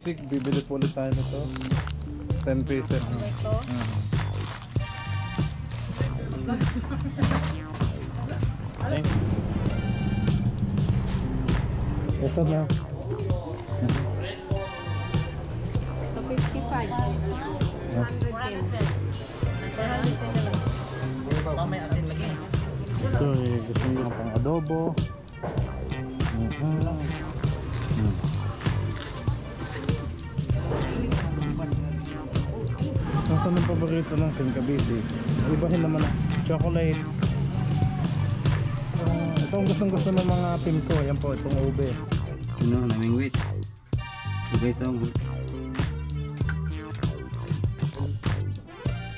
Bibili po ulit tayo nito. 10 pieces. Ito? Thank you. Ito na. Ito 55. 110. 110 na lang. Mamay asin lagi. Ito eh, gusto nyo pang adobo. Nasaan ang paborito ng Tenkabisi? Ibahin naman ang chocolate. Ito ang gustong-gusto ng mga pin ko. Ayan po, itong ube. Ano, naming wait. Okay, so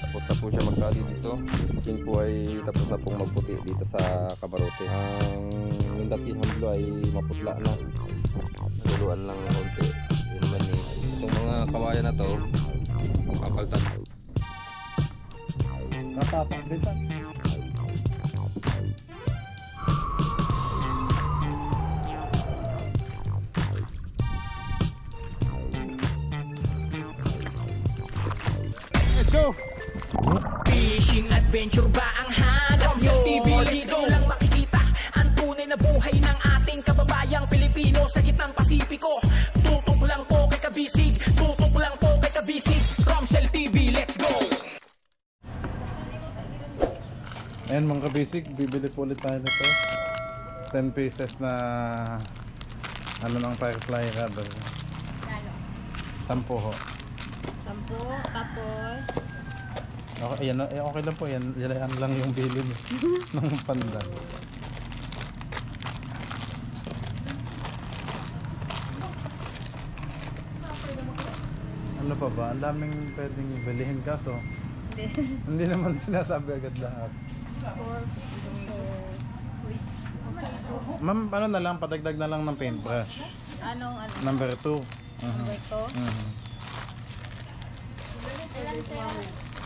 Tapos na po siya magkali dito. Yun po ay tapos na pong magputi dito sa Camarote. Yung datihan blue ay maputla na. Naguluan lang ng konti. Yun naman eh. Itong mga kawayan na to, kapaltan. Natapak din sa. Let's go! Fishing adventure ba ang hanap nyo? TV, let's go! Lang makikita ang tunay na buhay ng ating kababayang Pilipino sa gitnang Pasipiko. Tutok lang po kay Kabisig, tutok lang po kay Kabisig. Romsel TV, let's go! Ayan mga kabisig, bibili po ulit tayo nito. 10 pieces na ano ng firefly rubber. Lalo. 10 ho. 10. Tapos, Okay, ayan, okay lang po yan. Yan lang yung bili ng pandan. Ano pa ba? Ang daming pwedeng bilihin kaso hindi. hindi naman sinasabi agad lahat. 4. Ma'am, ano na lang, padagdag na lang ng paintbrush. Anong ano? Number 2. Number 2?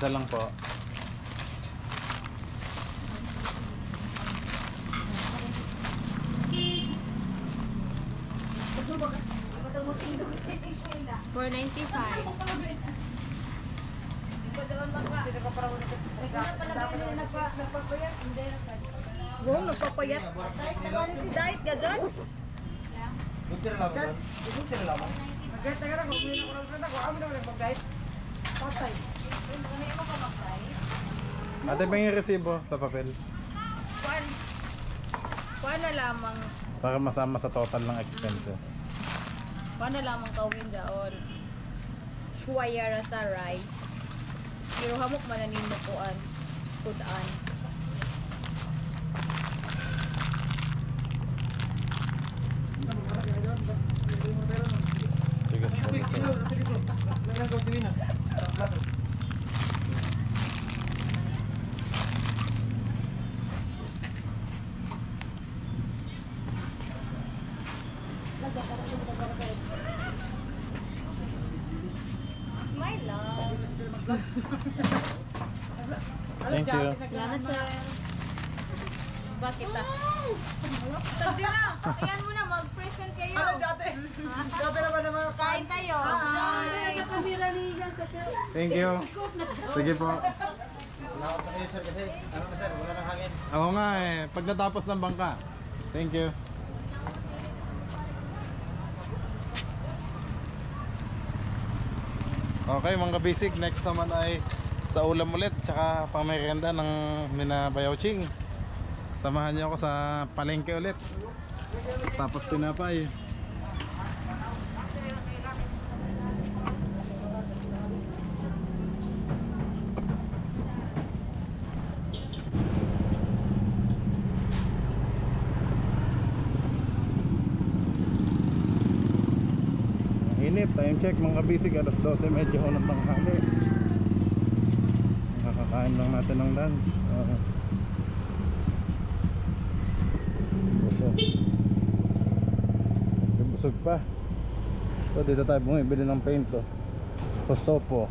Isa lang po. Boom, nagpapayat. Si Diet ka dyan? Ate, ba yung resibo sa papel? Kuan na lamang. Para masama sa total ng expenses. Kuan na lamang kawin daon. Shuwayara sa rice. Pero hamok mananin mo kuan. Kudan. Bigas po nito. Smile lang. Thank you. Salamat sir. Bakit ah? Sabi na! Ayan mo na, mag-present kayo. Sabi naman naman. Kain tayo. Thank you. Sige po. Oo nga eh. Pag natapos ng bangka. Thank you. Okay mga kabisig, next naman ay sa ulam ulit tsaka pamerienda ng Minabayaw Ching. Samahan niyo ako sa palengke ulit. Tapos tinapay. Init, time check mga kabisig, alas 12 medyo ho ng tanghali. Nakakain lang natin ng lunch. Busog pa. So dito tayo bumibili ng paint to. Kosopo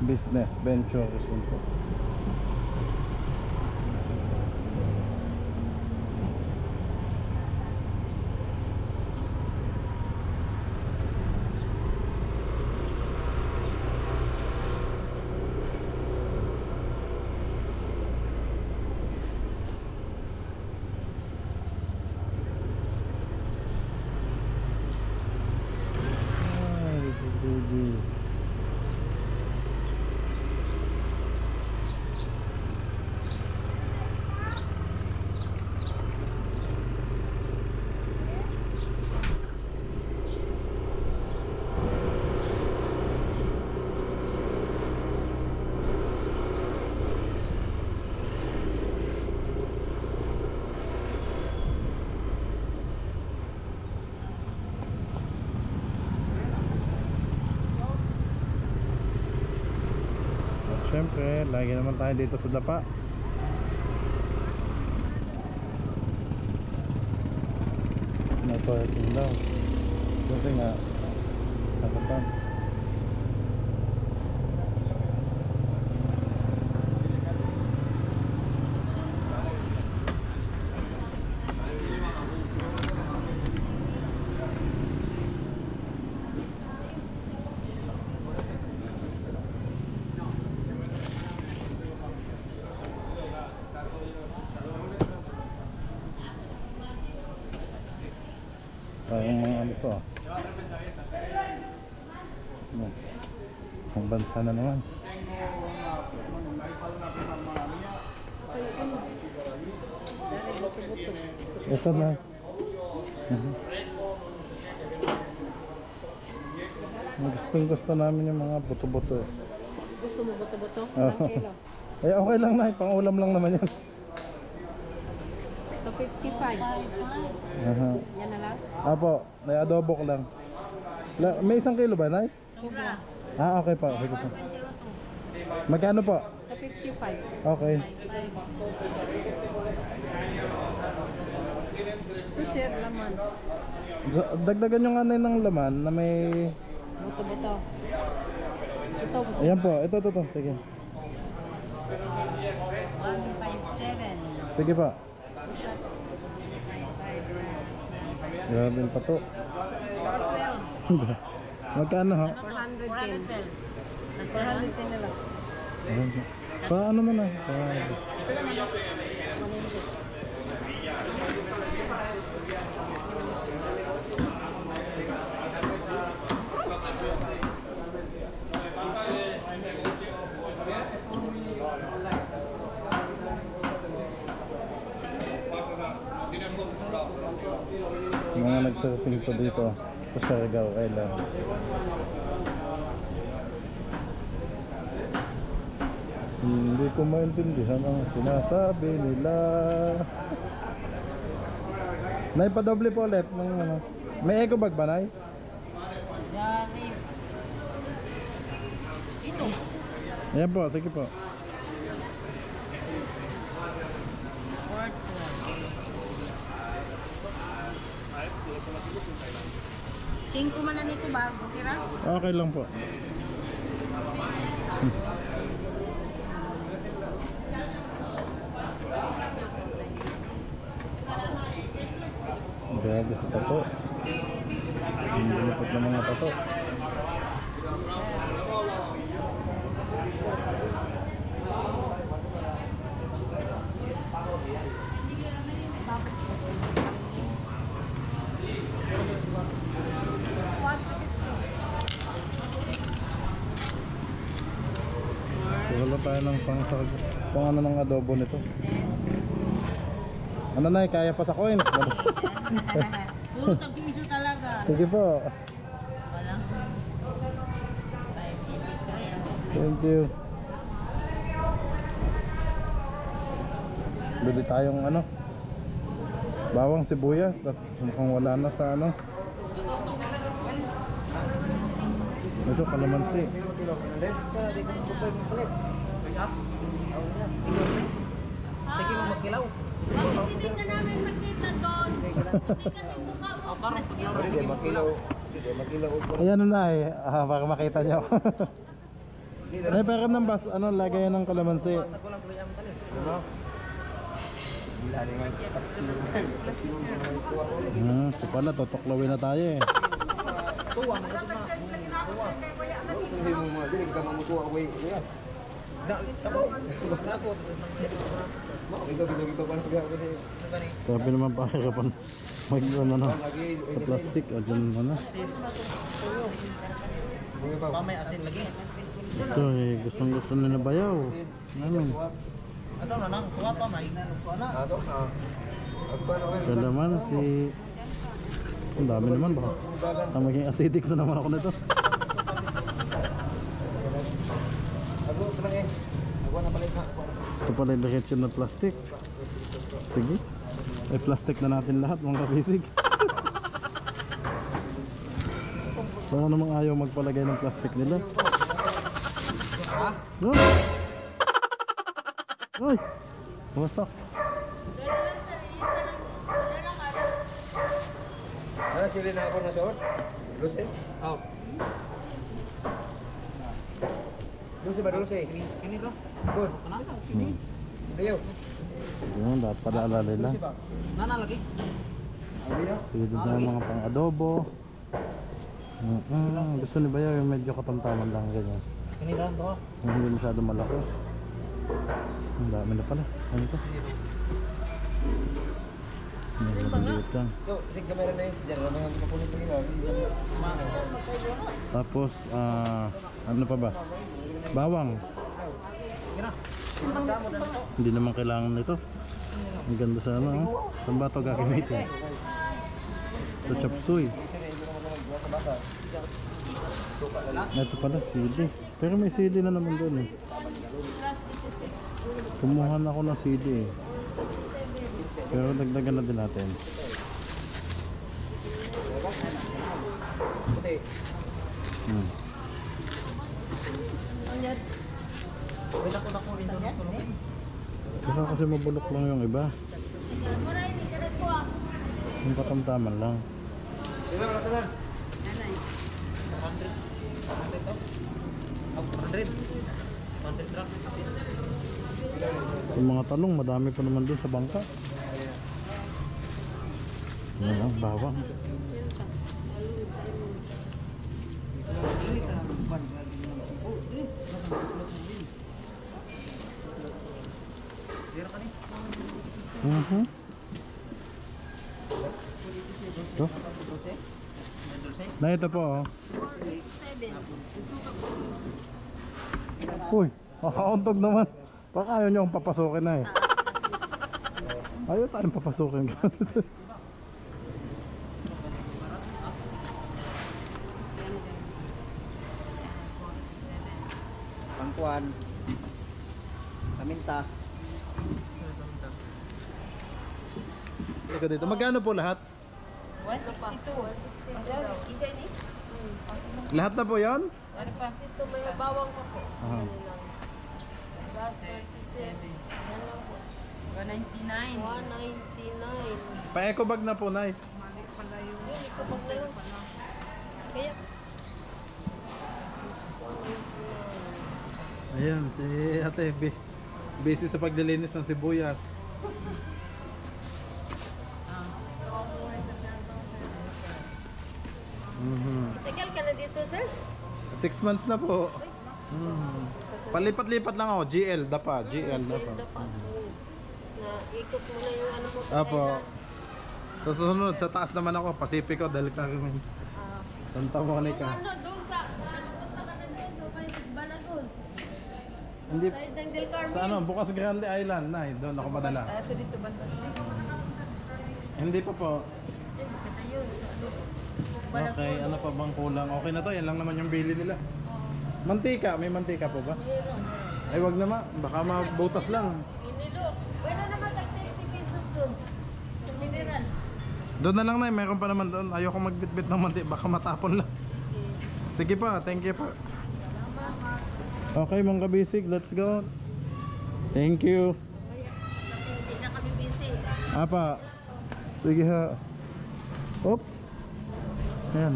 Business Venture. Sige. Siyempre, lagi naman tayo dito sa dapa. Parking daw. Kasi nga nakatan. Parang mga ano to, ang bansa na naman. Ito na. Gusto namin yung mga buto-buto. Gusto mo buto-buto? Oo. Eh okay lang na, pang ulam lang naman yan. Ito 55. Yan na lang? Apo, may adobo ko lang. May 1 kilo ba, Nay? Sobra. Okay po, sige po. Magkano po? Ito 55. Okay. Ito sir, laman. Dagdagan nyo nga na ng laman na may... Buto-buto. Ito, buto. Ayan po, ito. Sige. 157. Sige po. Grabe pa to. 412. Magkano ha? 410. 410 na lang. Paano mo na? Mga nagsurfing po dito sa Siargao Island. Hindi ko maintindihan ang sinasabi nila. Nay, padoble po ulit ng ano. May eco bag ba, Nay? Ito. Ayan po, sige po. Singko man na nito bago, kira? Okay lang po. Grabe sa tato. Ang lupot ng mga tato. Wala tayo ng pang ano ng adobo nito. Ano na, kaya pa sa coins. Puro tag-iso talaga. Sige po. Walang 5, 6, Thank you. Bili tayong ano, bawang sibuyas at mukhang wala na sa ano. Ito kalamansi. Sige mo magkilaw. Bakit hindi ka namin makita doon? Hindi kasi mukha mo. Ayan na para makita niyo. Ay, pero ng bas, ano, lagayan ng kalamansi. Ito pala, tutuklawin na tayo eh. Sabi naman pakirapan mag ano, sa plastic o dyan ano. Mamay asin lagi. Ito eh, gustong gusto na bayaw namin. Ato na nang kuha pa may na. Kaya naman si... Ang dami naman baka. Ang maging acidic na naman ako nito. Ito pala yung diretso na plastic. Sige. Ay plastic na natin lahat mga kabisig. Baka namang ayaw magpalagay ng plastic nila. No? Ay! Wasak. Ano sila na ako na short? Lucy? Oh. Lucy ba Lucy? Kini ro. Good. Ayaw. Yun, dapat pala alala nila. Nana lagi. Pwede na mga pang adobo. Gusto ni Bayaw yung medyo katamtaman lang ganyan. Kini ro to. Yung hindi masyado malaki. Ang dami na pala. Ano ito? Medyo maliit lang. So, sig kamera na yun. Diyan lang ang kapunin ko nila. Tapos, ano pa ba? Bawang. Hindi naman kailangan nito. Ang ganda sa ano. Saan ba ito gagamitin? Ito chop suey. Ito pala, sili. Pero may sili na naman doon eh. Kumuha na ako ng sili eh. Pero dagdagan na din natin. Saka kasi mabulok lang yung iba. Yung katamtaman lang. Yung mga talong madami pa naman doon sa bangka. Yan ang bawang. Ito. Na ito po oh. Uy, makauntog naman. Baka ayaw nyo akong papasukin na eh. Ayaw tayong papasukin. Pangkuan. Kaminta. Ika dito. Magkano po lahat? 162. Isa ini? Lahat na po yan? 162 may bawang pa po. Aha. Plus 36. Yan lang po. 199. 199. Pa-eco bag na po, Nay. Yun, ikaw pa na yun. Kaya, Ayan, si Ate busy sa paglilinis ng sibuyas. tagal ka na dito, sir? 6 months na po. Palipat-lipat lang ako. GL, dapa. GL, dapa. Naikot mo na yung ano mo. Apo. So, susunod, sa taas naman ako. Pacifico, dahil kami Santa Monica. Ano, doon sa, nagpunta ka na doon, so kay Balagon. Hindi, Side ng Del Carmen. sa ano, Bukas Grande Island, Nay. Doon ako madalas. Ito dito ba? Hindi pa po. Ito yun, sa ano. Okay, ano pa bang kulang? Okay na to, yan lang naman yung bili nila. Mantika, may mantika po ba? Meron. Ay wag naman, baka mabutas lang. Inilo. Pwede naman tag 30 pesos doon. Sa mineral. Doon na lang na, mayroon pa naman doon. Ayoko magbitbit ng mantika, baka matapon lang. Sige pa, thank you po. Okay mga kabisig, let's go. Thank you. Hindi na kami busy. Apa? Sige ha. Oops. Ayan.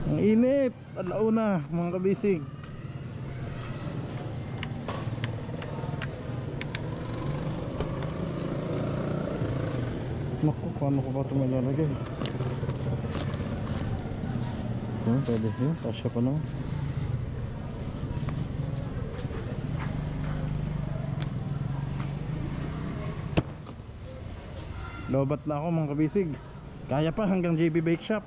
Ang init. Alauna mga kabisig. Naku, paano ko ba ito malalagay? Pwede yun, kasya pa naman. Lobat na ako mga kabisig. Kaya pa hanggang JB Bake Shop.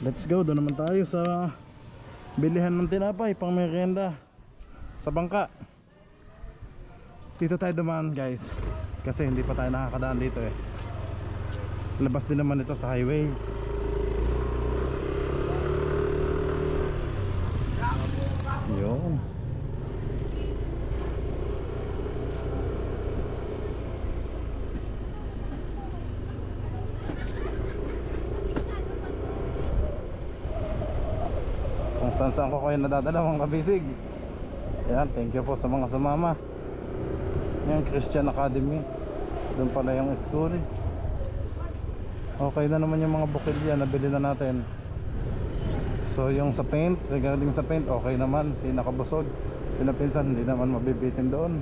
Let's go, doon naman tayo sa bilihan ng tinapay pang merienda sa bangka. Dito tayo dumaan guys, kasi hindi pa tayo nakakadaan dito eh. Labas din naman ito sa highway. Yun. Kung saan ko kayo nadadala mga kabisig. Ayan, thank you po sa mga sumama. Yan, Christian Academy. Doon pala yung school. Okay na naman yung mga bukilya, nabili na natin. So yung sa paint, regarding sa paint, okay naman. Si nakabusog, sinapinsan, hindi naman mabibitin doon.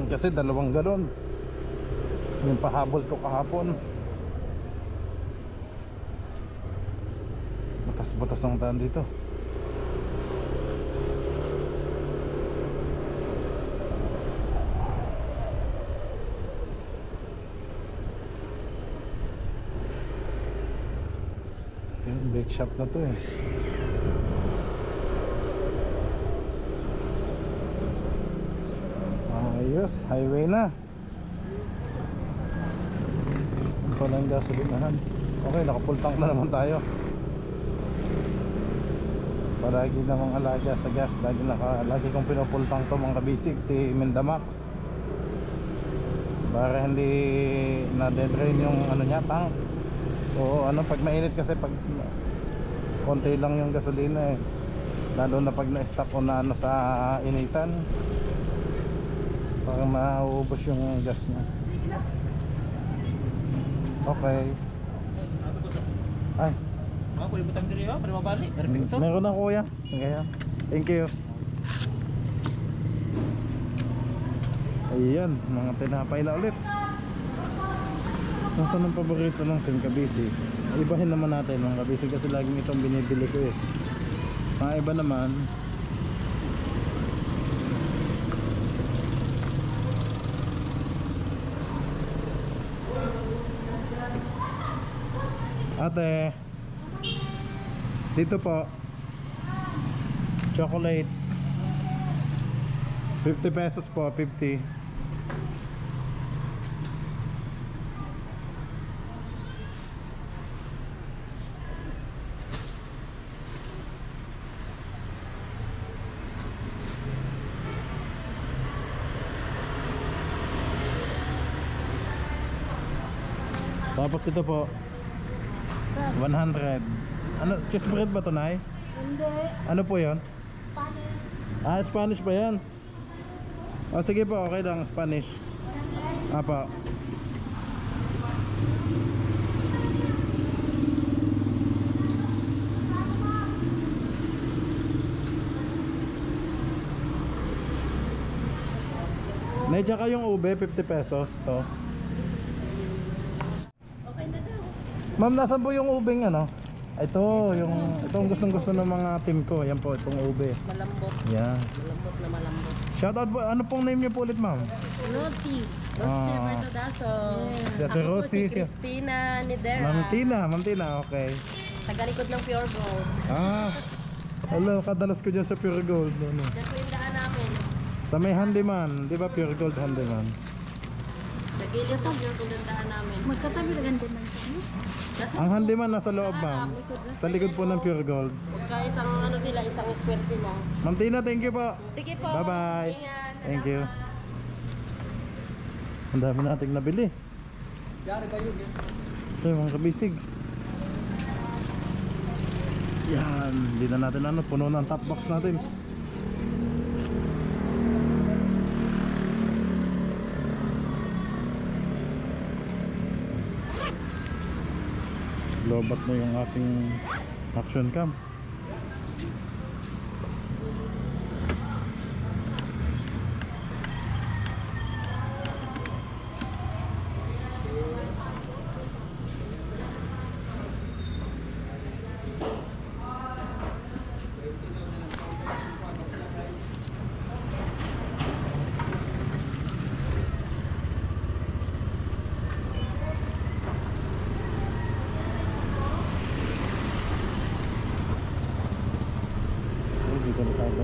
Kasi 2 galon yung pahabol ko kahapon. Butas ang daan dito. Yung bake shop na to eh. Ayos, highway na. Ang pala yung gasolinahan. Okay, naka-full tank na naman tayo. Palagi namang alaga sa gas. Lagi kong pinufull tank to mga kabisig, si Mindamax, para hindi na-dedrain yung ano niya, tank. Oo, ano, pag mainit kasi pag konti lang yung gasolina eh, lalo na pag na-stop o na ano sa initan, parang mauubos yung gas niya. Okay. Ay, Pwede butang diri ha, pwede mabalik. Perfecto. meron na kuya. Okay, thank you. Ayan, mga tinapay na ulit. Nasaan ang paborito ng Team Kabisi? Ibahin naman natin mga kabisi, kasi laging itong binibili ko eh. Mga iba naman, ate, dito po chocolate 50 pesos po, 50. Tapos ito po 100. Ano, cheese bread ba ito, Nay? Hindi. Ano po yon? Spanish. Ah, Spanish ba yan? O sige po, okay lang, Spanish. Apa. Nay, tsaka yung ube, 50 pesos to. Okay na daw. Ma'am, nasan po yung ubeng ano? Ito, itong gustong-gusto ng mga team ko. Yan po, itong ube. Malambot. Yan. Malambot na malambot. Shoutout po, ano pong name niyo po ulit, ma'am? Rosie. Ah. Bertodaso. Si Ate Rosie. Ako po si Christina Nidera. Ma'am Tina, okay. Tagalikod ng Pure Gold. Ah, hello, kadalas ko dyan sa Pure Gold. Ano? Diyan po yung daan namin. Sa may handyman, di ba Pure Gold handyman? Sa gilid ng Pure Gold ang daan namin. Magkatabi na ganito man siya. Ang handyman nasa loob, ma'am. Sa likod po ng Pure Gold. Pagka isang ano sila, isang square sila. Ma'am Tina, thank you po. Sige po. Bye-bye. Ingat. Thank you. Ang dami nating nabili. Dari kayo din. Ito yung mga kabisig. Yan, hindi na natin ano, puno ng top box natin. Lobat na yung ating action cam.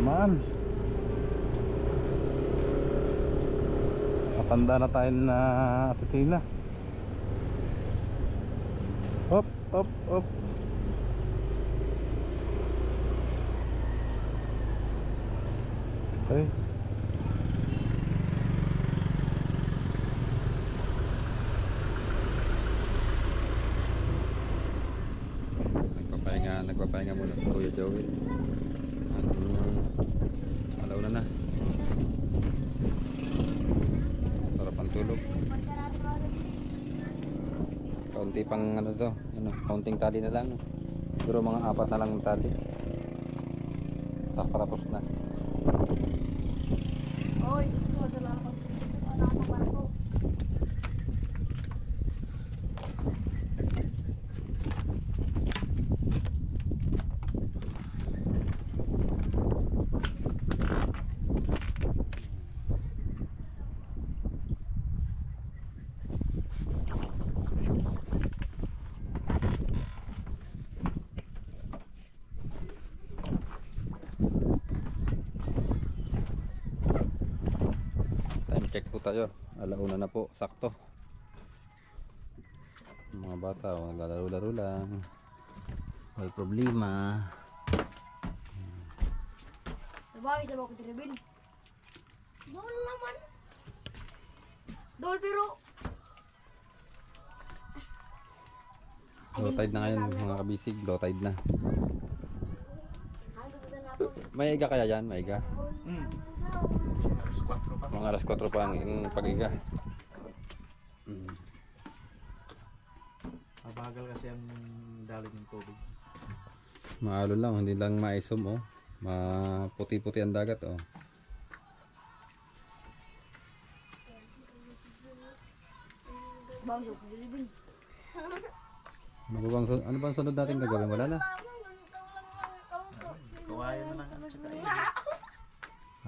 Man. Matanda na tayo na Atitina. Hop, hop, hop. Okay. Nagpapahinga muna si Kuya Joey. At alauna na. Sarap ang tulog. Kaunti pang ano to, kaunting tali na lang. Siguro mga 4 na lang ng tali. Tapos na. Oy, gusto ko dala ako. Ano ako barko? Check po tayo, alauna na po, sakto. Mga bata naglalaro-laro lang, may problema. Sabagay sa bako diribin. Dol naman. Dol pero Low tide na ngayon mga kabisig, low tide na. May iga kaya yan, may iga. Mga alas 4 pa ang pag-iga. Mabagal kasi ang daloy ng tubig. Maalo lang, hindi lang maisom oh. Maputi-puti ang dagat oh. bangso diribin. Ano bang sunod natin gagawin? Wala na? Kawayan na lang at saka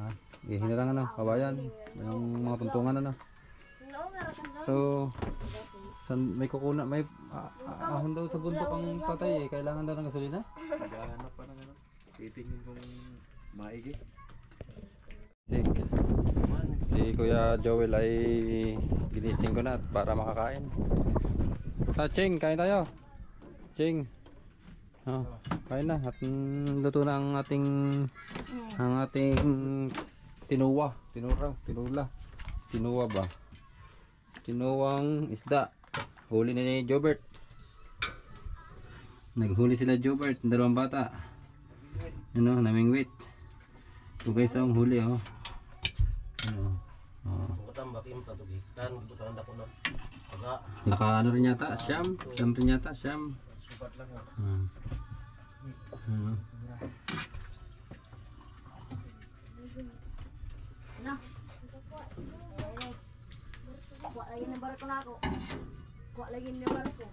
Ha? Hinirang ano, kabayan. Yung mga tuntungan ano. So, may kukuna, may ahon daw sa bundok ang patay eh. Kailangan daw ng gasolina. maghahanap pa ng ano. Titingin kung maigi. Si Kuya Joel ay ginising ko na para makakain. Ching, kain tayo. Ching. Oh, kain na at luto na ang ating tinuwa, tinuwa ba? Tinuwang isda. Huli ni Jobert. Naghuli sila Jobert, dalawang bata. Ano, namingwit. Ito guys ang huli oh. Ano? Oh. Naka ano rin yata, siyam rin yata, siyam. Na. Kuha lagi ng barko na ako. Kuha lagi ng barko.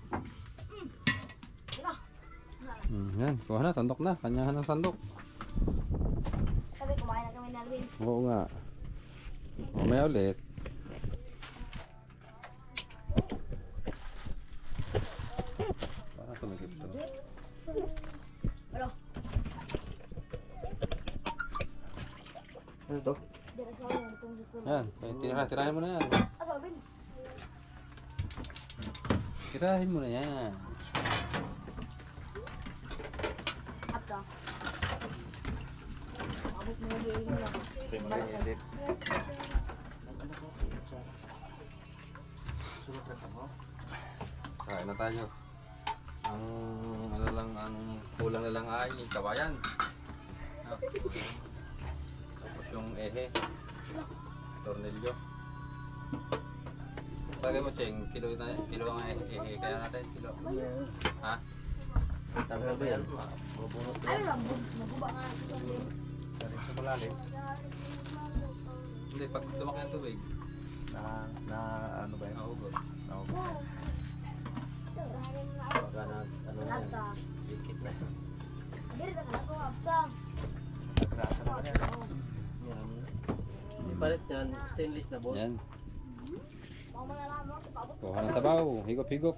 Yan, kuha na, sandok na, kanyahan ng sandok. Sabi kumain na kami na Alvin. Oo nga. Mamaya ulit. Parang sumikip to. Pero, Ano to? dira sa ako itong gusto. Yan, tirahin mo na yan. Ako Alvin. Tirahin mo na yan. Apta. Abot mo lagi yun lang. Edit. Sunod na ka mo? Kain na tayo. Ang ano lang, ang kulang na lang ay kabayan. Tapos yung ehe. Tornilyo. Sagay mo, Cheng, kilo ang ehe. Kaya natin, kilo. Ha? Tama ba yan? Ano lang, maguba nga. Galing sa malalim. Hindi, pag lumaki ang tubig, Na ano ba yan? nahugot. Baka na ano na yan. Apta. Dikit na. Dira na ako, apta. Nagrasa na ba yan? Yan. Ipalit yan, stainless na board. Yan. Mga mga alam mo, paabot. Kuha ng sabaw. Higop-higop.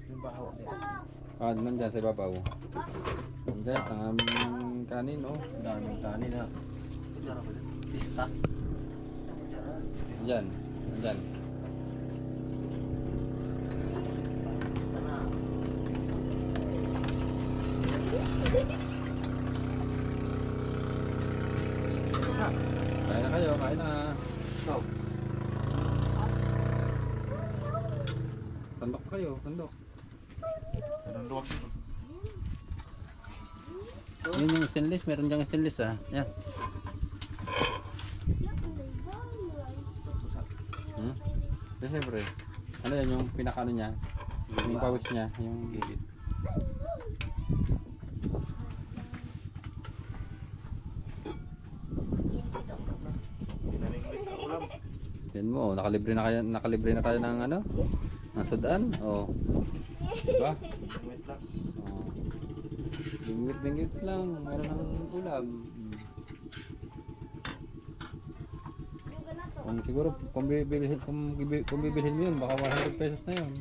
Yung bahaw nila. Ah, nandyan sa ibabaw. Yan guys, ang aming kanin, oh. Ang daming kanin ha. Pista. Yan, nandyan. Pista na. Kain na kayo, kain na. Ikaw. Sandok kayo, sandok. Anong luwag dito? Yun yung stainless, meron dyang stainless ah. Yan. Hmm? Kasi siyempre, ano yan yung pinakano niya? Yung pawis niya, yung gilid. Pinamingwit na ulam. Yan mo, nakalibre na tayo ng ano? Ng sudan. Oh. Diba? Pinamingwit lang. Oh. Bingwit lang, meron ng ulam. Kung siguro, kung bibilhin mo yun, baka 100 pesos na yun.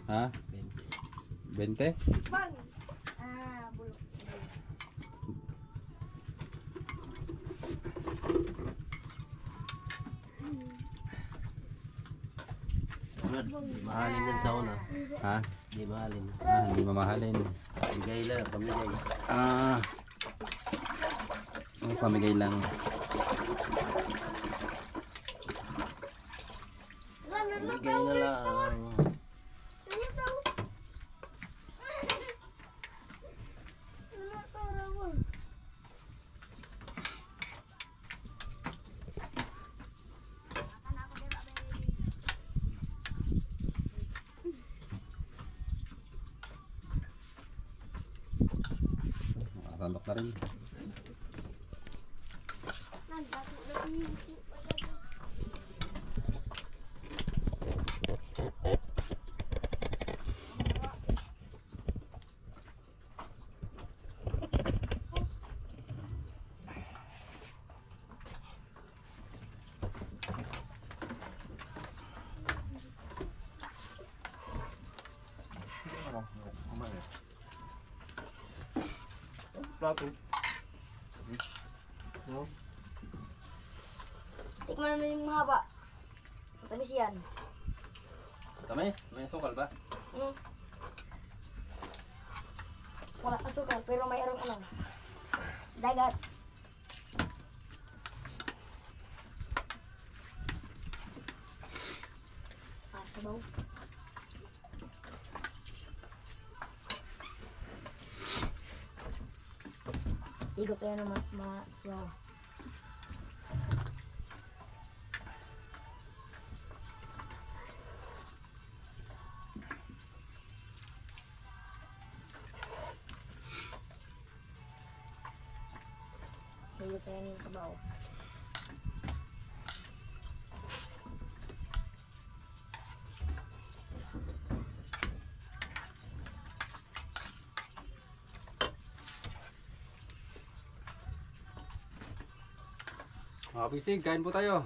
Ha? 20? Di mahalin yan sa una. Ha? Di mahalin. Ah, hindi mamahalin. Bigay lang, pamigay. Ah. Ang pamigay lang. Bigay na lang. Nakasandok na rin. Plato. No? Tikman mo yung mahaba. Matamis yan. Tamis? May sukal ba? Hmm. Wala kasukal, pero mayroong ano. Dagat. Ah, sabaw. Igot tayo ng sabaw. Igot tayo ng sabaw. Mga bisig, kain po tayo.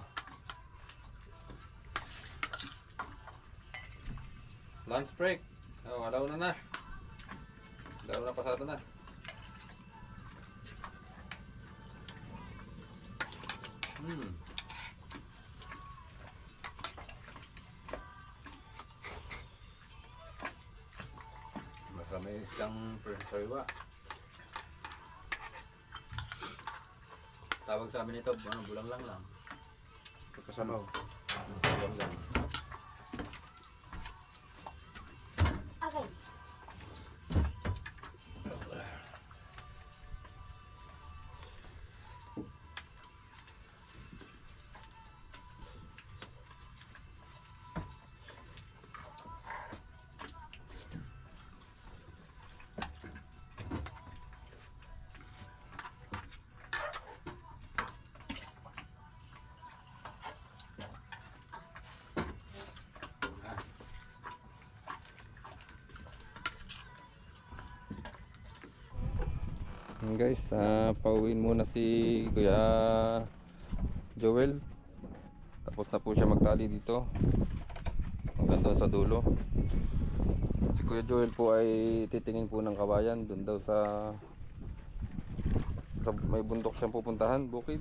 Lunch break. Oh, alaw na. Alaw na, pasado na. Baka may isang persoywa. Tawag sa amin ito, ano, bulang lang. Pagkasabaw. Bulang lang. Okay. Yan guys, pauwiin muna si Kuya Joel. Tapos na po siya magtali dito. hanggang doon sa dulo. Si Kuya Joel po ay titingin po ng kawayan doon daw sa may bundok siyang pupuntahan, bukid.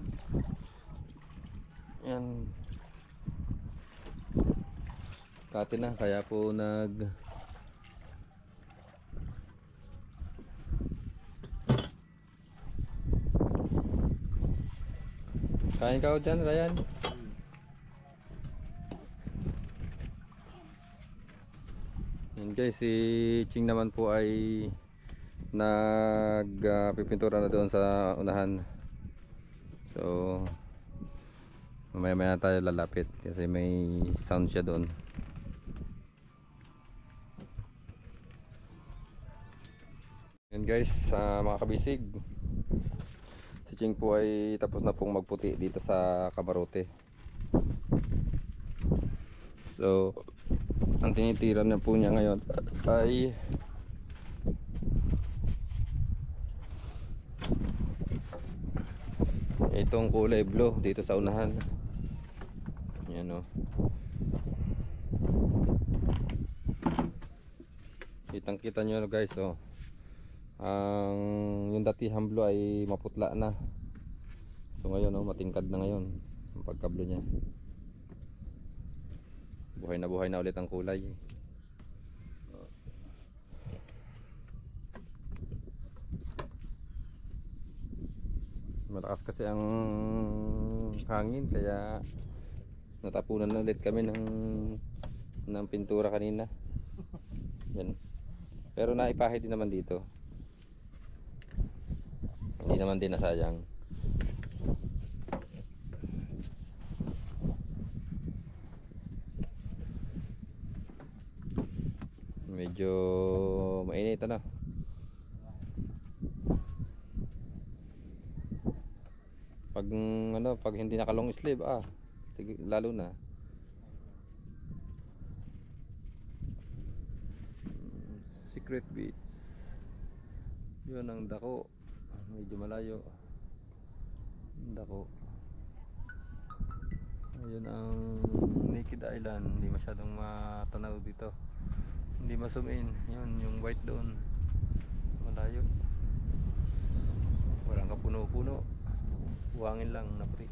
Yan. Kati na, kaya po kain ka o dyan, Ryan? Yan guys, si Ching naman po ay pipintura na doon sa unahan. So mamaya maya tayo lalapit kasi may sound siya doon. Yan guys, mga kabisig, si Ching po ay tapos na pong magputi dito sa kamarote. So ang tinitira na po niya ngayon ay itong kulay blue dito sa unahan. Yan o. Kitang kita nyo guys o. Yung datihang blue ay maputla na. So ngayon o, matingkad na ngayon ang pagkablo niya. Buhay na ulit ang kulay. Malakas kasi ang hangin kaya natapunan na ulit kami ng pintura kanina. Yan. Pero naipahid din naman dito. Hindi naman din nasayang. Medyo mainit ano. Pag hindi naka long sleeve sige, lalo na. Secret Beach. Yun ang dako. Medyo malayo. Dako. Ayun ang Naked Island. Hindi masyadong matanaw dito. Hindi masumin. Yun yung white doon. Malayo. Walang kapuno-puno. Buhangin lang na pre.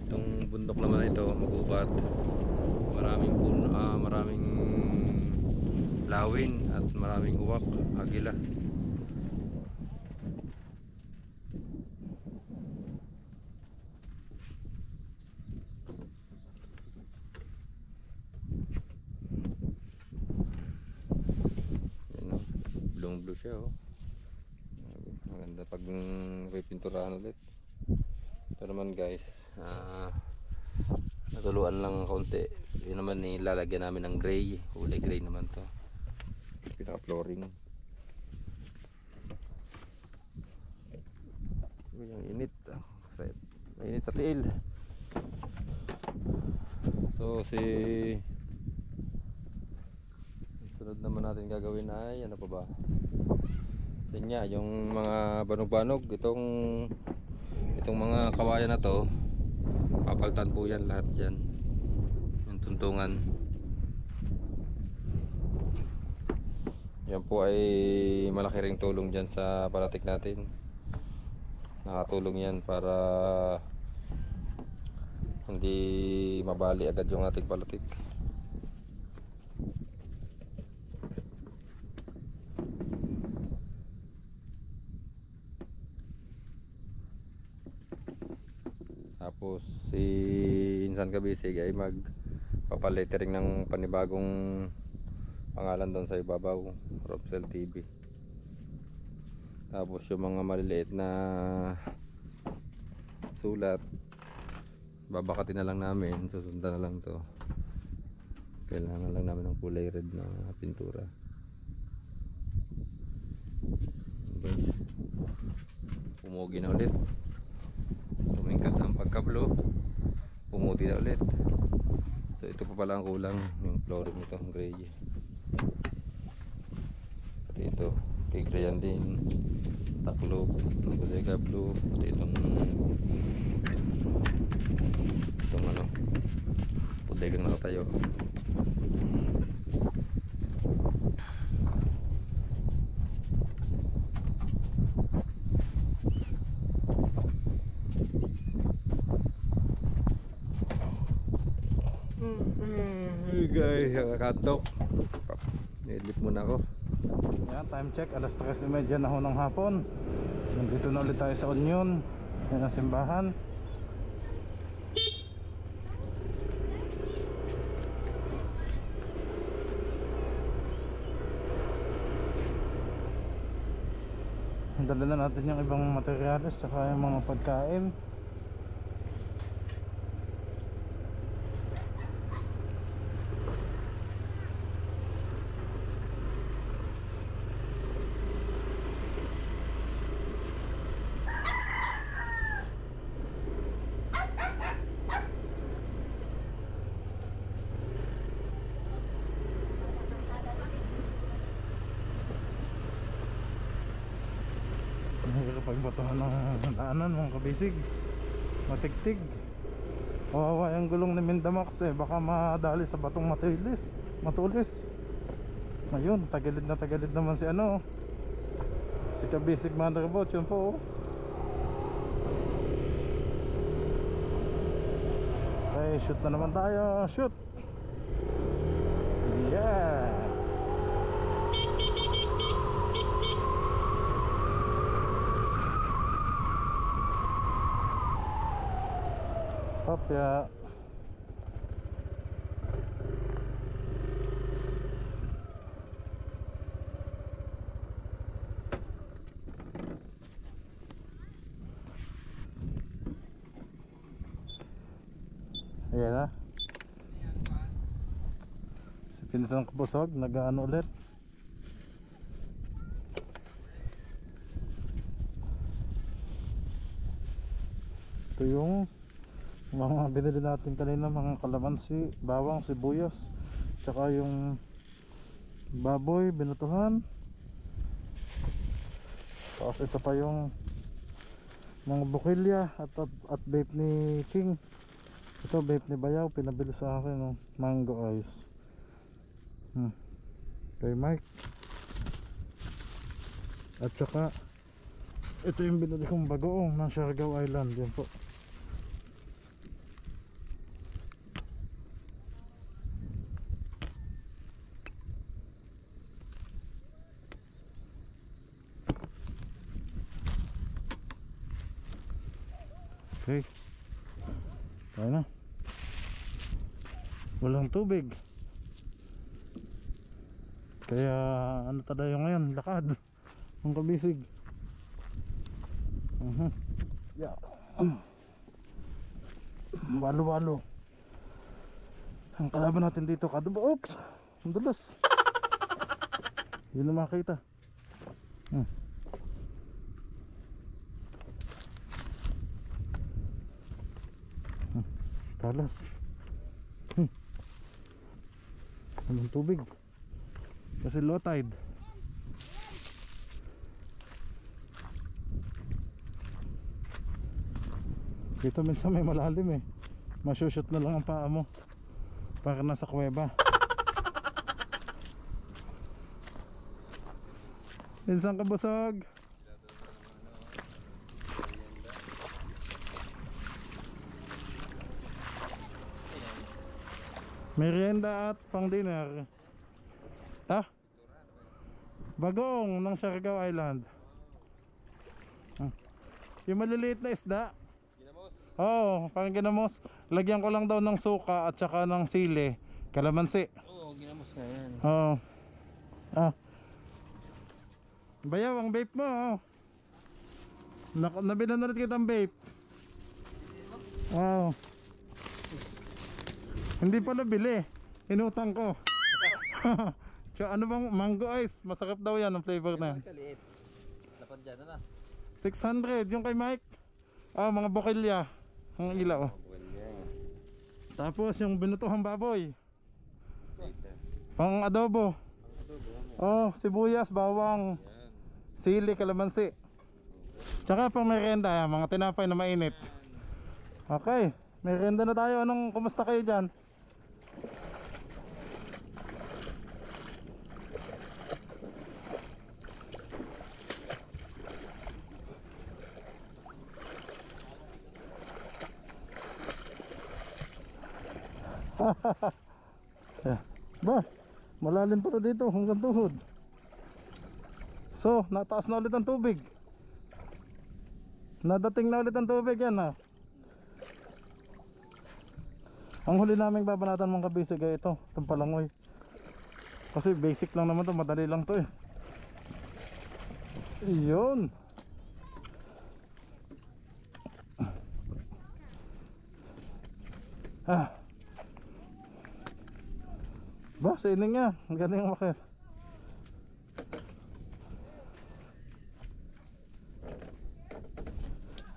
Itong bundok naman ito magubat. Maraming puno, maraming lawin at maraming uwak, agila. Blue siya oh. Maganda pag pipinturahan ulit. Ito naman guys, natuluan lang konti. Yun naman ilalagyan namin ng gray. Kulay gray naman to. Pinaka flooring. Uy, ang init. Mainit sa tiil. So sunod naman natin gagawin ay ano pa ba? Yan nga, yung mga banog-banog, itong mga kawayan na to, papaltan po yan lahat yan. Yung tuntungan. Yan po ay malaki ring tulong dyan sa palatik natin. Nakatulong yan para hindi mabali agad yung ating palatik. Tapos si Insan Kabisig ay magpapalettering ng panibagong pangalan doon sa ibabaw, Robsel TV. Tapos yung mga maliliit na sulat babakatin na lang namin, susundan na lang to. Kailangan lang namin ng kulay red na pintura. Guys, pumugi na ulit. Tumingkad ang pagkablo, pumuti na ulit. So ito pa pala ang kulang, yung flooring nito, ang gray. Pati ito, kay grayan din, taklob, ng bodega blue, pati itong itong ano, bodegang nakatayo. Hey guys, nakakantok. Nilip muna ako. Yan, time check, alas 3:30 na ho ng hapon. Nandito na ulit tayo sa Union. Yan ang simbahan. Dala na natin yung ibang materyales tsaka yung mga pagkain. Pagbatuhan ng daanan mga kabisig, matiktig. Kawawa yung gulong ni Mindamax baka madali sa batong matulis. Ngayon tagilid naman si ano, si kabisig motherboard. Yun po okay, shoot na naman tayo, shoot. Yeah. Papya. Ayan na. Si Pinsan Kabusog nag-ano ulit. Ito yung mga binili natin kanina, mga kalamansi, bawang, sibuyas, tsaka yung baboy binutuhan. Tapos ito pa yung mga bukilya at vape ni King. Ito vape ni Bayaw, pinabili sa akin no? Mango ice. Kay Mike. At saka ito yung binili kong bagoong ng Siargao Island. Yan po. Okay, tayo na. Walang tubig, kaya ano tayo ngayon, lakad ang kabisig. Yeah. Walo ang kalaban natin dito, kadubo. Oops, ang dulas. Hindi na makita. Talas. Walang tubig kasi low tide. Dito minsan may malalim masushoot na lang ang paa mo para nasa kuweba. Minsan Kabusog. Merienda at pang dinner. Bagong ng Siargao Island. Yung maliliit na isda. Ginamos? Oo, parang ginamos. Lagyan ko lang daw ng suka at saka ng sili, kalamansi. Oo, ginamos nga yan. Oo. Bayaw, ang vape mo. Nabilan na rin kitang vape. Wow. Hindi pala bili, inutang ko. Tsaka ano bang mango ice, masarap daw yan ang flavor na. Kaliit. Dapat dyan na. 600 yung kay Mike. Mga bukilya ang ilaw. Tapos yung binutuhang baboy, pang adobo. Sibuyas, bawang, sili, kalamansi. Tsaka pang merienda, mga tinapay na mainit. Okay, Merenda na tayo. Anong, kumusta kayo dyan? Ba, malalim pa dito hanggang tuhod. So, nataas na ulit ang tubig. Nadating na ulit ang tubig yan ha. Ang huli naming babanatan mga kabisig ay ito, itong palangoy. Kasi basic lang naman to, madali lang to eh. Iyon. Ba, sa ining nga, ang galing makir.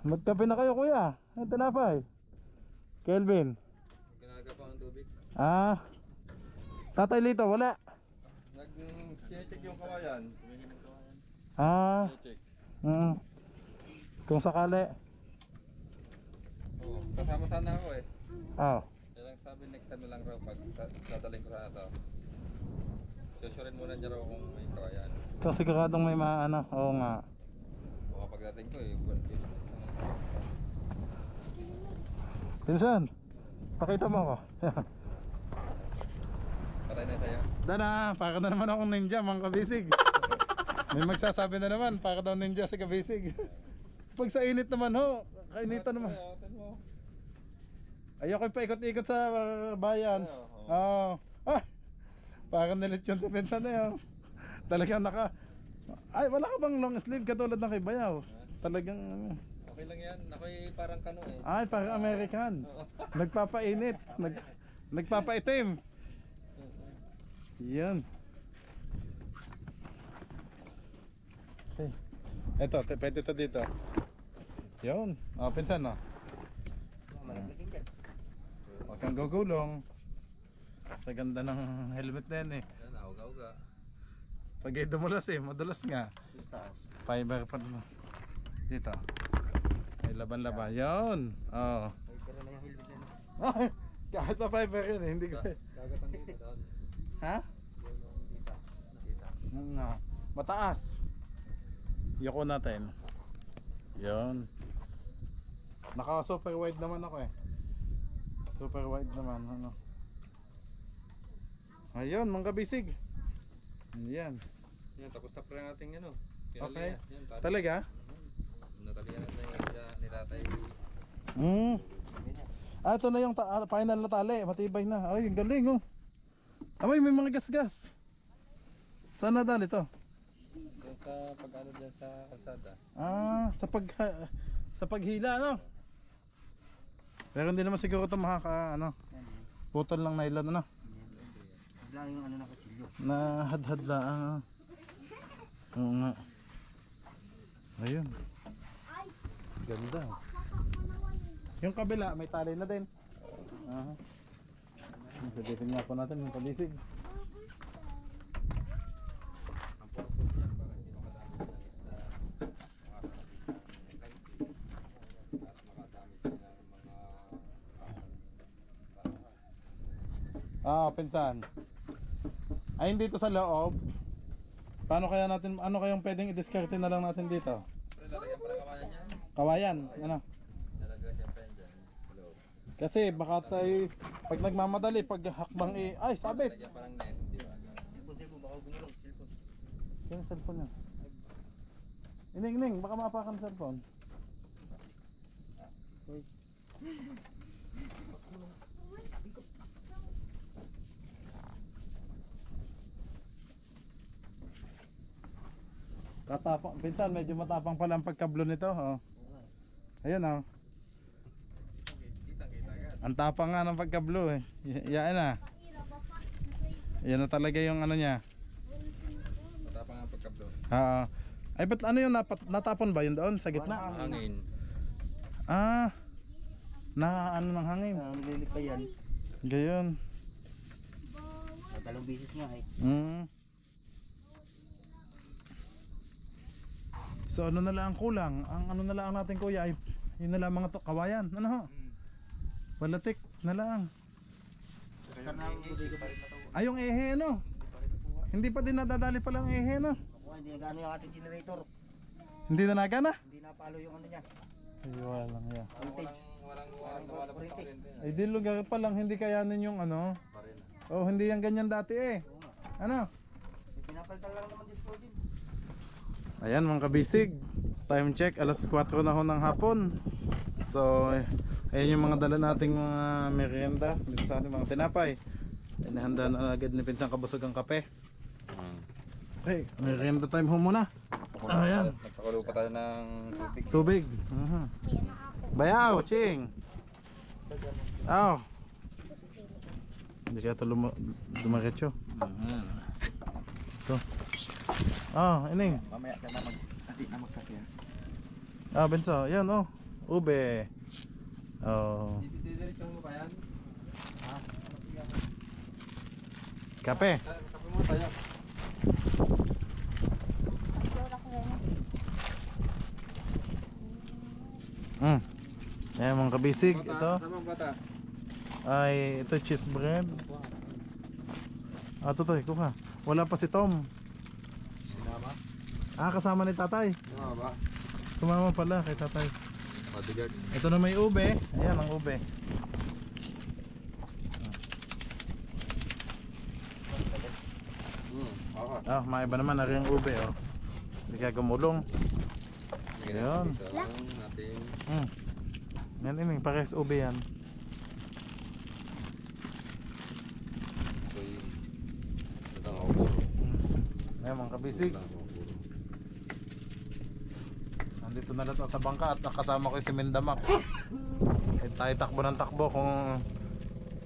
Magkape na kayo kuya. Ang tinapay Kelvin. Ginagawa ng tubig. Tatay Lito, wala. Nag-check yung kawayan. Check. Kung sakali. Oo, kasama sana ako eh. Yan lang sabi next time na lang raw pag dadaling ko sana to. Susurin muna niya raw kung may kawayan. Kung siguradong may maano. Oo nga. O pagdating ko eh. Pinsan, pakita mo ako. Patay na tayo. Dana, para na naman akong ninja mga kabisig. May magsasabi na naman, para daw ninja si kabisig. Pag sa init naman ho, kainitan naman. Ayoko paikot-ikot sa bayan. Parang nilitsyon sa pinsan na yun. Talagang ay, wala ka bang long sleeve katulad ng kay Bayaw? Talagang okay lang yan, ako'y parang kano eh. ay, parang American. Nagpapainit, nagpapaitim. Yan. Okay. Eto, pwede to dito. Yun. Pinsan no? Huwag kang gugulong. Sa ganda ng helmet na yan eh. Yan, auga-uga. Pag dumulas eh, madulas nga. Fiber pa rin. Dito. May laban-laban. Yun. Kahit sa fiber yun eh, hindi ko eh. Gagatang dito doon. Ha? Nakita. Mataas. Yoko natin. Yun. Naka super wide naman ako eh. Super wide naman. Ayun, mga kabisig. Yan. Yan, tapos na pala natin ano. Okay. Yan, Talaga? natalihan na yung nilatay. Ito na yung final na tali. Matibay na. Ay, ang galing oh. Ay, may mga gas-gas. Saan na dali to? Yung sa pag-ano dyan sa kalsada. Sa paghila no? Pero hindi naman siguro ito putol lang nylon ano? Lang yung ano na kutsilyo. Na hadhad lang. Oo nga. Ayun. Ganda. Yung kabila may tali na din. Sabihin nga po natin yung kabisig. Ang purpose yan para hindi makadamit ng isda, at makadamit din ng mga Pinsan. Ay hindi ito sa loob. Paano kaya natin, ano kayong pwedeng i-discarte na lang natin dito? pero lalagyan pa ng kawayan yan. Kawayan, ano? Lalagyan pa yan dyan. Hello. Kasi baka tayo, pag nagmamadali, pag hakbang ay sabit! Lalagyan pa ng net, di ba? Cellphone, baka gumulong, cellphone. Yung cellphone niya. Ining, baka mapakan ng cellphone. Katapang, pinsan, medyo matapang pala ang pagkablo nito. Ayun oh. Kitang-kita agad. Ang tapang nga ng pagkablo eh. Yan na. Yan na talaga yung ano niya. Matapang ang pagkablo. Ay ba't ano yung natapon ba yun doon sa gitna? Hangin. Na ano ng hangin. Nililipay yan. Gayon. Dalawang bisis nga eh. So ano na lang ang kulang? Ang ano na lang natin kuya ay yun na lang mga kawayan. Ano ho? Palatik na lang. Ay, yung ehe, no? Hindi pa din nadadali palang ehe, no? Hindi na gano'n yung ating generator. Hindi na nagana? Hindi na palo yung ano niya. Ay, wala lang yan. Voltage. Walang lumalabas na kuryente. Ay, di lugar pa lang, hindi kayanin yung ano? Oh, hindi yan ganyan dati eh. Ano? Pinapalitan lang naman disco din. Ayan mga kabisig, time check, alas 4 na ho ng hapon. So, ayan yung mga dala nating mga merienda dito sa ating mga tinapay. Inahanda na agad ni Pinsang Kabusog ang kape. Okay, merienda time ho muna. Ayan, Nagpakulo pa tayo ng tubig. tubig. Bayaw, ching. Aw. Hindi siya ito dumaretso. Ito. Ining. Mamaya ka na hindi na magkape. Benso, yan ube. Didiretso mo pa yan? Kape. Kape mo tayo. Ayan mga kabisig, ito Tamang bata. ay ito cheese bread. Ito kuha. Wala pa si Tom. Sinama? Kasama ni tatay. Sinama ba? Sumama pala kay tatay. Bodyguard. Ito na may ube. Ayan ang ube. Oo. Maiba naman na rin ang ube Hindi kaya gumulong. Ayun. Natin. Yan ining, pares ube yan. Ito ang ako. Ayan mga kabisig. Nandito na lang sa bangka at nakasama ko si Mindamax. Tayo takbo ng takbo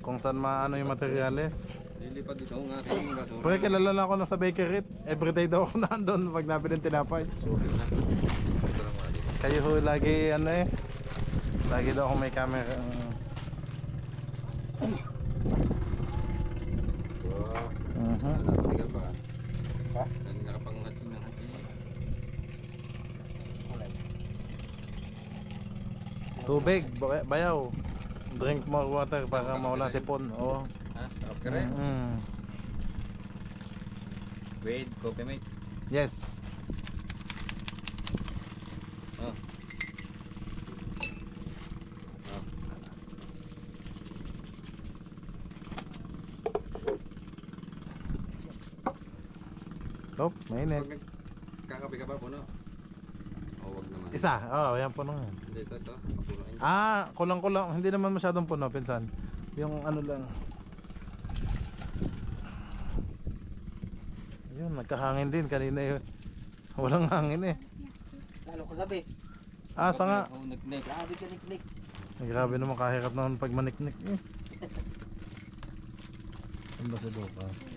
kung saan maano yung materyales. Lilipad dito ang aking basura. Pre, kilala na ako na sa bakery. Everyday daw ako nandun pag nabili ng tinapay. Sorry na. Ito lang mga dito. Kayo ho lagi lagi daw ako may camera. Wow. Nakapatigal pa. Nakapanghating ng hating. Tubig, bayaw. Drink more water para mawala sipon. Ha? Sarap ka rin? Wait, coffee mate. Yes. Mainit. Pag kakape ka ba puno? O wag naman. Isa, yan puno yan. Hindi, ito. Punuin. Kulang-kulang. Hindi naman masyadong puno, pinsan. Yung ano lang. Ayun, nagkahangin din kanina yun. Walang hangin Lalo kagabi. Sa nga. Oo, nagnik. Grabe ka niknik. Grabe naman kahirap naman pag maniknik Ano ba si Lucas?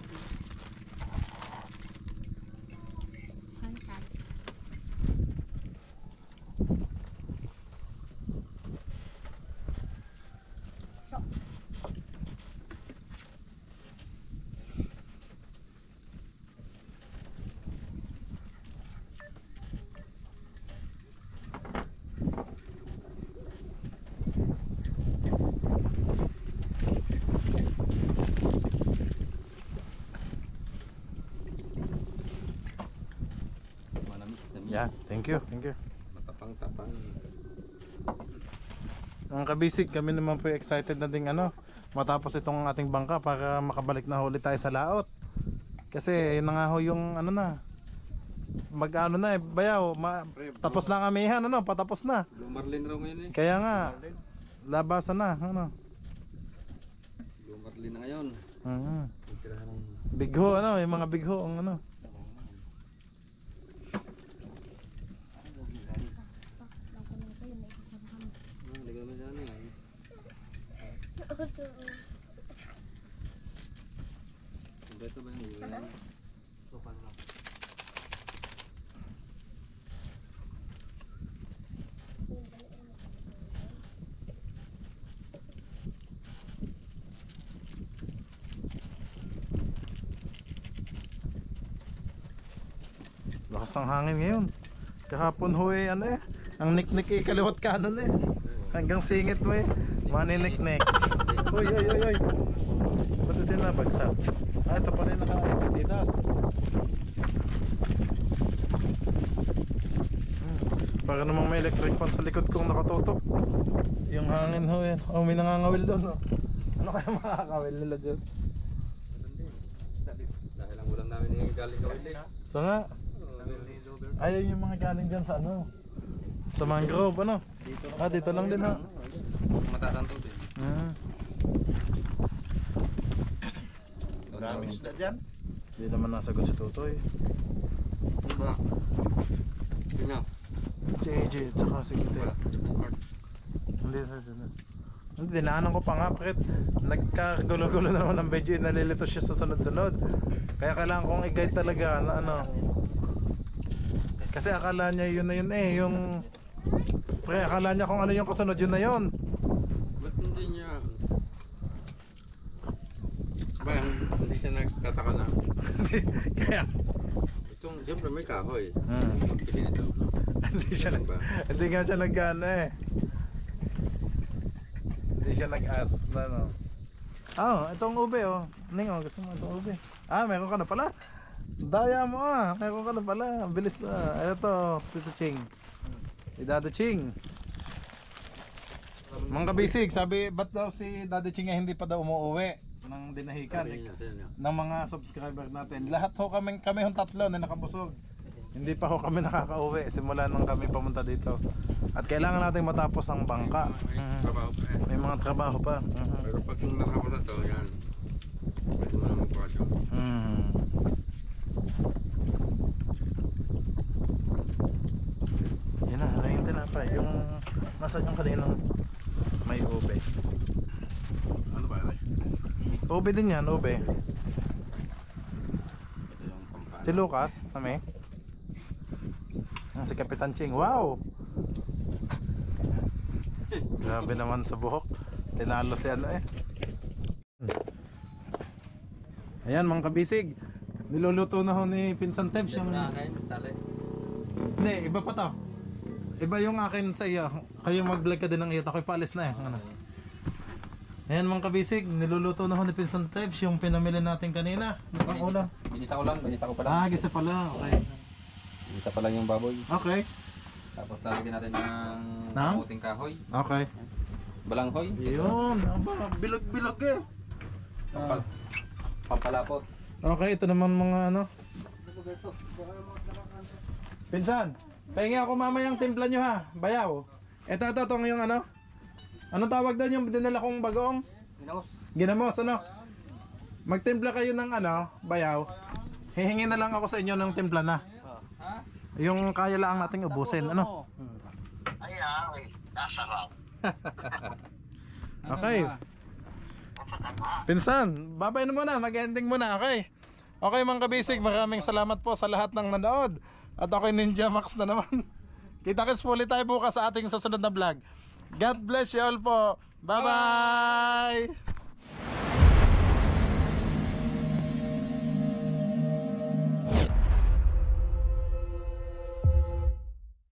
Yeah, thank you. Matapang-tapang. Ang kabisig, kami naman po excited na ding matapos itong ating bangka para makabalik na ulit tayo sa laot. Kasi yun na nga ho yung bayaw, tapos na ang amihan, patapos na. Blue Marlin raw ngayon Kaya nga, labasan na, Blue Marlin na ngayon. Bigho, yung mga bigho, Ligaw na dyan yan. Ito ba yung ligaw yan? Lakas ng hangin ngayon. Kahapon ho ang niknik kaliwat kanan hanggang singit mo Maninik-nik. Uy, uy, uy, uy. Ba't ito nabagsak? Ito pala yung naka-identidad. Para namang may electric fan sa likod kong nakatutok. Yung hangin ho yan. Oh, may nangangawil doon. Oh. Ano kaya makakawil nila dyan? Dahil ang ulam namin yung galing kawil eh. So nga, ayun yung mga galing dyan sa ano, sa mangrove, ano? Dito lang din ha. Mataas ang tubig. Maraming isda dyan. Hindi naman nasagot si Tutoy. Ano ba? Ganyan. Si AJ, tsaka si Kite. Hindi sir, hindi, dinaanan ko pa nga, Pret. Nagkagulo-gulo na naman ng video, nalilito siya sa sunod-sunod. Kaya kailangan kong i-guide talaga na ano. Kasi akala niya yun na yun eh, yung... Pre, akala niya kung ano yung kasunod, yun na yun. Ba't hindi niya... Ba, hindi siya nagtataka na. Kaya... Itong, siyempre may kahoy. Hmm. Pili nito. No? Hindi nga siya nag-ano eh. Hindi siya nag-ask na no. Itong ube oh. Ning oh, gusto mo itong ube? Meron ka na pala. Daya mo meron ka na pala. Ang bilis Ito, Tito Ching. Si Daddy Ching. Mga kabisig, sabi ba't daw si Daddy Ching hindi pa daw umuwi ng dinahikan ng mga subscriber natin. Lahat ho kami hong tatlo na nakabusog. Hindi pa ho kami nakakauwi simula nung kami pumunta dito. At kailangan natin matapos ang bangka. Trabaho pa eh. May mga trabaho pa. Pero pag nakapos na to, yan. Pwede mo na magpasyo. Yan na, ayun din na pa. Yung nasa yung kaninang may ube. Ano ba yan? Ube din yan, ube. Ito yung pampano. Si Lucas, kami. Si Kapitan Ching, wow! Grabe naman sa buhok. Tinalo si ano eh. Ayan mga kabisig, niluluto na ho ni Pinsan Tebs yung... Hindi, iba pa to. Iba yung akin sa iyo. Kayo mag-vlog ka din ng iyo. Ako'y paalis na eh. Ano? Ayan mga kabisig, niluluto na ho ni Pinsan Tebs yung pinamili natin kanina. Ang ulam. Binisa ko lang, binisa ko pa lang. Gisa pala, okay. Binisa pa lang yung baboy. Okay. Tapos lalagyan natin ng Nang? kamuting kahoy. Okay. Balanghoy. Yun, bilog-bilog eh. Pampalapot. Okay, ito naman mga ano. Pinsan, pahingi ako mamayang timpla nyo ha, bayaw. Ito yung ano. Anong tawag doon yung dinala kong bagoong? Ginamos, ano? Magtimpla kayo ng ano, bayaw. Hihingi na lang ako sa inyo ng timpla na. Yung kaya lang nating ubusin, ano? Nasarap. Okay. Pinsan, babay na muna, mag-ending muna, okay? Okay mga kabisig, maraming salamat po sa lahat ng nanood. At okay Ninja Max na naman. Kita-kits po ulit tayo bukas sa ating susunod na vlog. God bless you all po. Bye-bye!